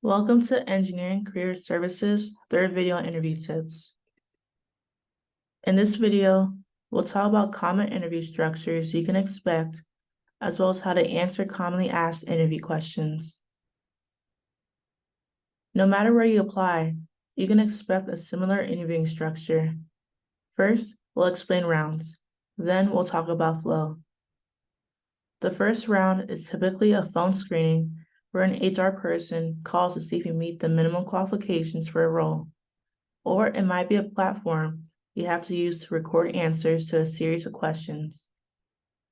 Welcome to Engineering Career Services third video on interview tips. In this video, we'll talk about common interview structures you can expect, as well as how to answer commonly asked interview questions. No matter where you apply, you can expect a similar interviewing structure. First, we'll explain rounds. Then we'll talk about flow. The first round is typically a phone screening where an HR person calls to see if you meet the minimum qualifications for a role. Or it might be a platform you have to use to record answers to a series of questions.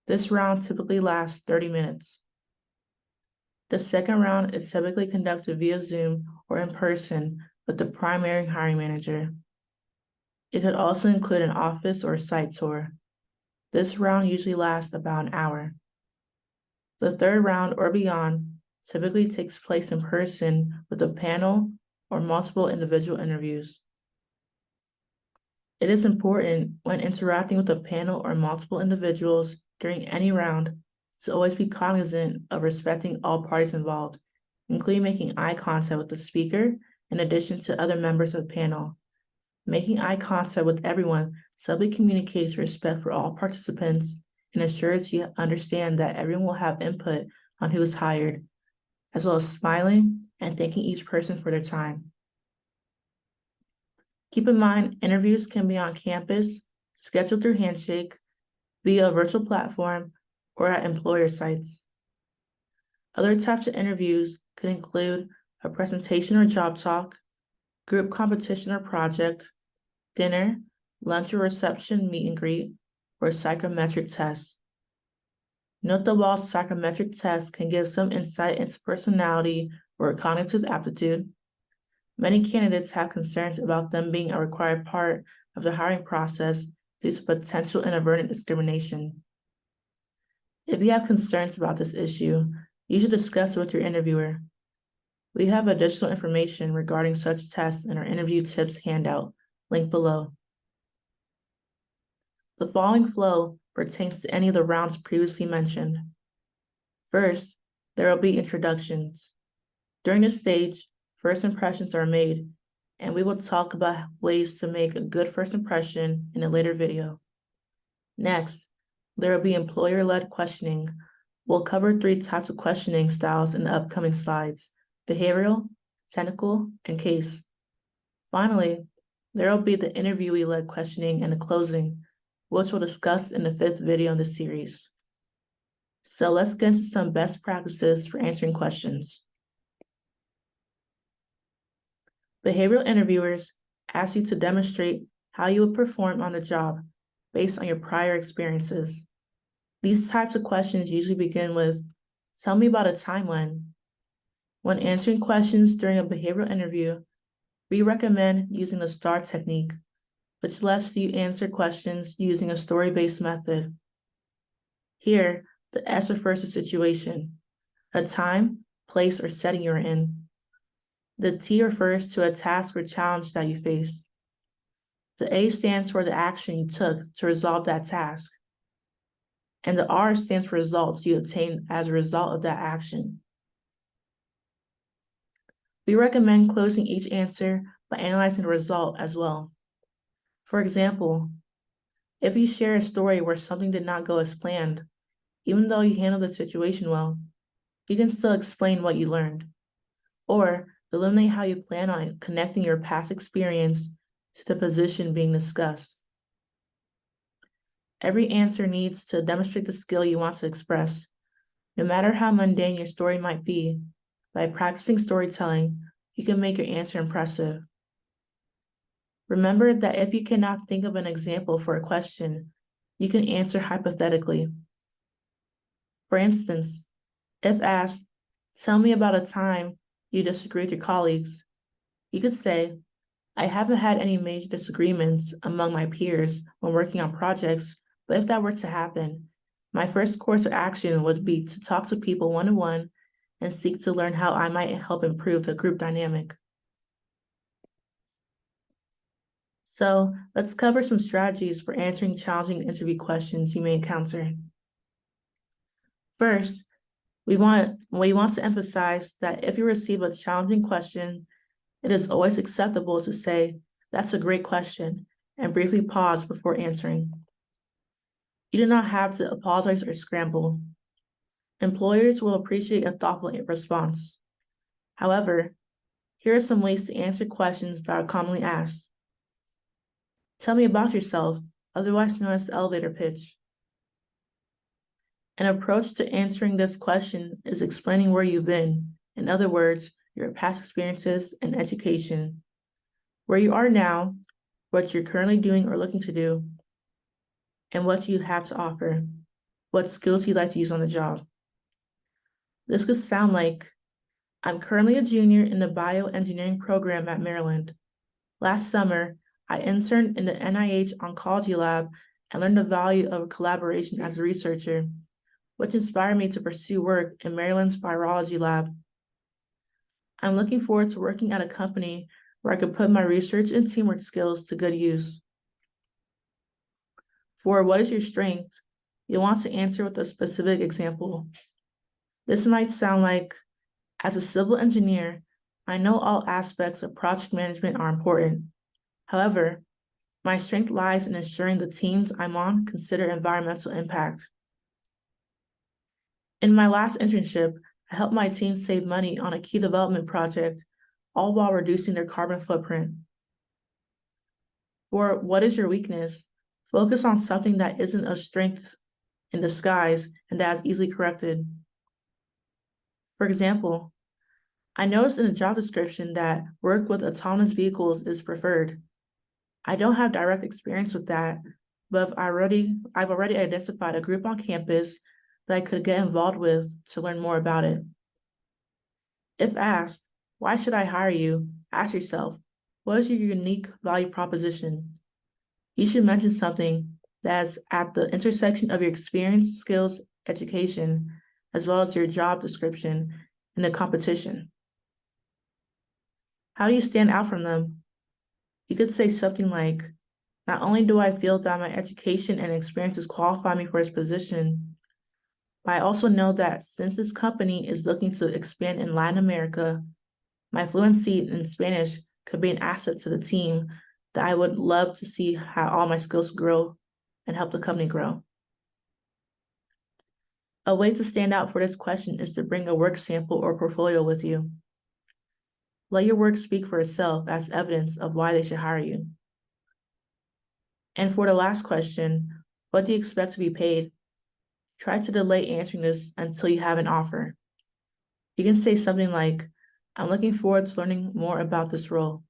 This round typically lasts 30 minutes. The second round is typically conducted via Zoom or in person with the primary hiring manager. It could also include an office or site tour. This round usually lasts about an hour. The third round or beyond typically takes place in person with a panel or multiple individual interviews. It is important when interacting with a panel or multiple individuals during any round to always be cognizant of respecting all parties involved, including making eye contact with the speaker in addition to other members of the panel. Making eye contact with everyone subtly communicates respect for all participants and ensures you understand that everyone will have input on who is hired, as well as smiling and thanking each person for their time. Keep in mind, interviews can be on campus, scheduled through Handshake, via a virtual platform, or at employer sites. Other types of interviews could include a presentation or job talk, group competition or project, dinner, lunch or reception meet and greet, or psychometric tests. Note that while psychometric tests can give some insight into personality or cognitive aptitude, many candidates have concerns about them being a required part of the hiring process due to potential inadvertent discrimination. If you have concerns about this issue, you should discuss it with your interviewer. We have additional information regarding such tests in our interview tips handout, linked below. The following flow pertains to any of the rounds previously mentioned. First, there will be introductions. During this stage, first impressions are made, and we will talk about ways to make a good first impression in a later video. Next, there will be employer-led questioning. We'll cover 3 types of questioning styles in the upcoming slides: behavioral, technical, and case. Finally, there will be the interviewee-led questioning and the closing, which we'll discuss in the 5th video in the series. So let's get into some best practices for answering questions. Behavioral interviewers ask you to demonstrate how you would perform on the job based on your prior experiences. These types of questions usually begin with, "Tell me about a time when." When answering questions during a behavioral interview, we recommend using the STAR technique, which lets you answer questions using a story-based method. Here, the S refers to situation, a time, place, or setting you're in. The T refers to a task or challenge that you faced. The A stands for the action you took to resolve that task. And the R stands for results you obtained as a result of that action. We recommend closing each answer by analyzing the result as well. For example, if you share a story where something did not go as planned, even though you handled the situation well, you can still explain what you learned, or illuminate how you plan on connecting your past experience to the position being discussed. Every answer needs to demonstrate the skill you want to express. No matter how mundane your story might be, by practicing storytelling, you can make your answer impressive. Remember that if you cannot think of an example for a question, you can answer hypothetically. For instance, if asked, "Tell me about a time you disagree with your colleagues," you could say, "I haven't had any major disagreements among my peers when working on projects, but if that were to happen, my first course of action would be to talk to people one-on-one and seek to learn how I might help improve the group dynamic." So let's cover some strategies for answering challenging interview questions you may encounter. First, We want to emphasize that if you receive a challenging question, it is always acceptable to say, "That's a great question," and briefly pause before answering. You do not have to apologize or scramble. Employers will appreciate a thoughtful response. However, here are some ways to answer questions that are commonly asked. Tell me about yourself, otherwise known as the elevator pitch. An approach to answering this question is explaining where you've been, in other words, your past experiences and education, where you are now, what you're currently doing or looking to do, and what you have to offer, what skills you'd like to use on the job. This could sound like, I'm currently a junior in the bioengineering program at Maryland. Last summer, I interned in the NIH oncology lab and learned the value of collaboration as a researcher, which inspired me to pursue work in Maryland's virology lab. I'm looking forward to working at a company where I could put my research and teamwork skills to good use. For what is your strength, you'll want to answer with a specific example. This might sound like, as a civil engineer, I know all aspects of project management are important. However, my strength lies in ensuring the teams I'm on consider environmental impact. In my last internship, I helped my team save money on a key development project, all while reducing their carbon footprint. For what is your weakness, focus on something that isn't a strength in disguise and that is easily corrected. For example, I noticed in the job description that work with autonomous vehicles is preferred. I don't have direct experience with that, but I've already identified a group on campus that I could get involved with to learn more about it. If asked, why should I hire you? Ask yourself, what is your unique value proposition? You should mention something that's at the intersection of your experience, skills, education, as well as your job description and the competition. How do you stand out from them? You could say something like, not only do I feel that my education and experiences qualify me for this position, but I also know that since this company is looking to expand in Latin America, my fluency in Spanish could be an asset to the team that I would love to see how all my skills grow and help the company grow. A way to stand out for this question is to bring a work sample or portfolio with you. Let your work speak for itself as evidence of why they should hire you. And for the last question, what do you expect to be paid? Try to delay answering this until you have an offer. You can say something like, I'm looking forward to learning more about this role.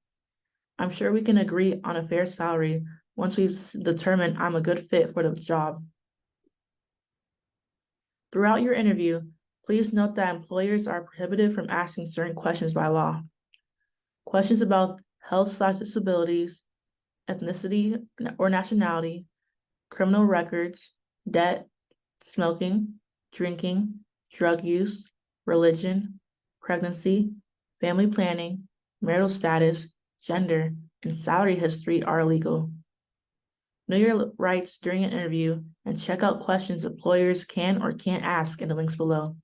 I'm sure we can agree on a fair salary once we've determined I'm a good fit for the job. Throughout your interview, please note that employers are prohibited from asking certain questions by law. Questions about health/disabilities, ethnicity or nationality, criminal records, debt, smoking, drinking, drug use, religion, pregnancy, family planning, marital status, gender, and salary history are illegal. Know your rights during an interview and check out questions employers can or can't ask in the links below.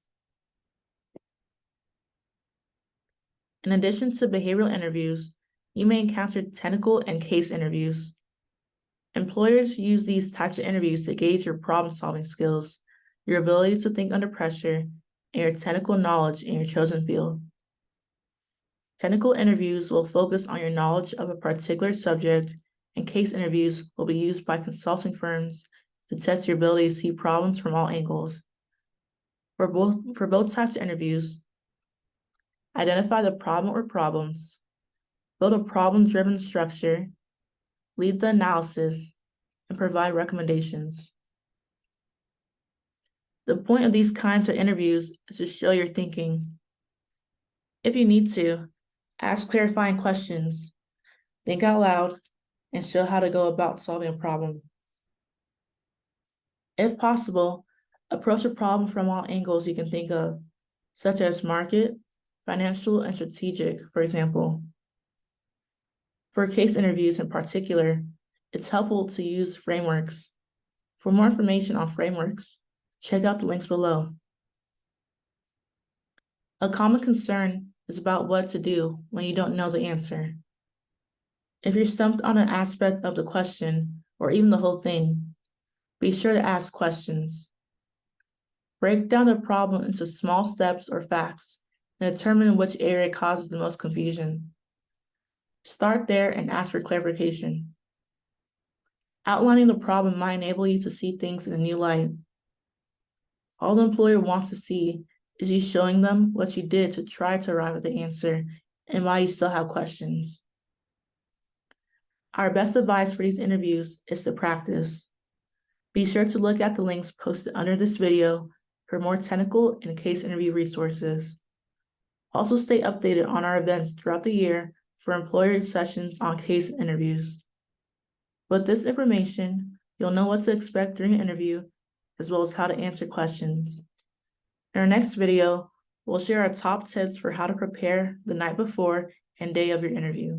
In addition to behavioral interviews, you may encounter technical and case interviews. Employers use these types of interviews to gauge your problem-solving skills, your ability to think under pressure, and your technical knowledge in your chosen field. Technical interviews will focus on your knowledge of a particular subject, and case interviews will be used by consulting firms to test your ability to see problems from all angles. For both types of interviews, identify the problem or problems, build a problem-driven structure, lead the analysis, and provide recommendations. The point of these kinds of interviews is to show your thinking. If you need to, ask clarifying questions, think out loud, and show how to go about solving a problem. If possible, approach a problem from all angles you can think of, such as market, financial, and strategic, for example. For case interviews in particular, it's helpful to use frameworks. For more information on frameworks, check out the links below. A common concern is about what to do when you don't know the answer. If you're stumped on an aspect of the question, or even the whole thing, be sure to ask questions. Break down the problem into small steps or facts and determine which area causes the most confusion. Start there and ask for clarification. Outlining the problem might enable you to see things in a new light. All the employer wants to see is you showing them what you did to try to arrive at the answer and why you still have questions. Our best advice for these interviews is to practice. Be sure to look at the links posted under this video for more technical and case interview resources. Also stay updated on our events throughout the year for employer sessions on case interviews. With this information, you'll know what to expect during an interview, as well as how to answer questions. In our next video, we'll share our top tips for how to prepare the night before and day of your interview.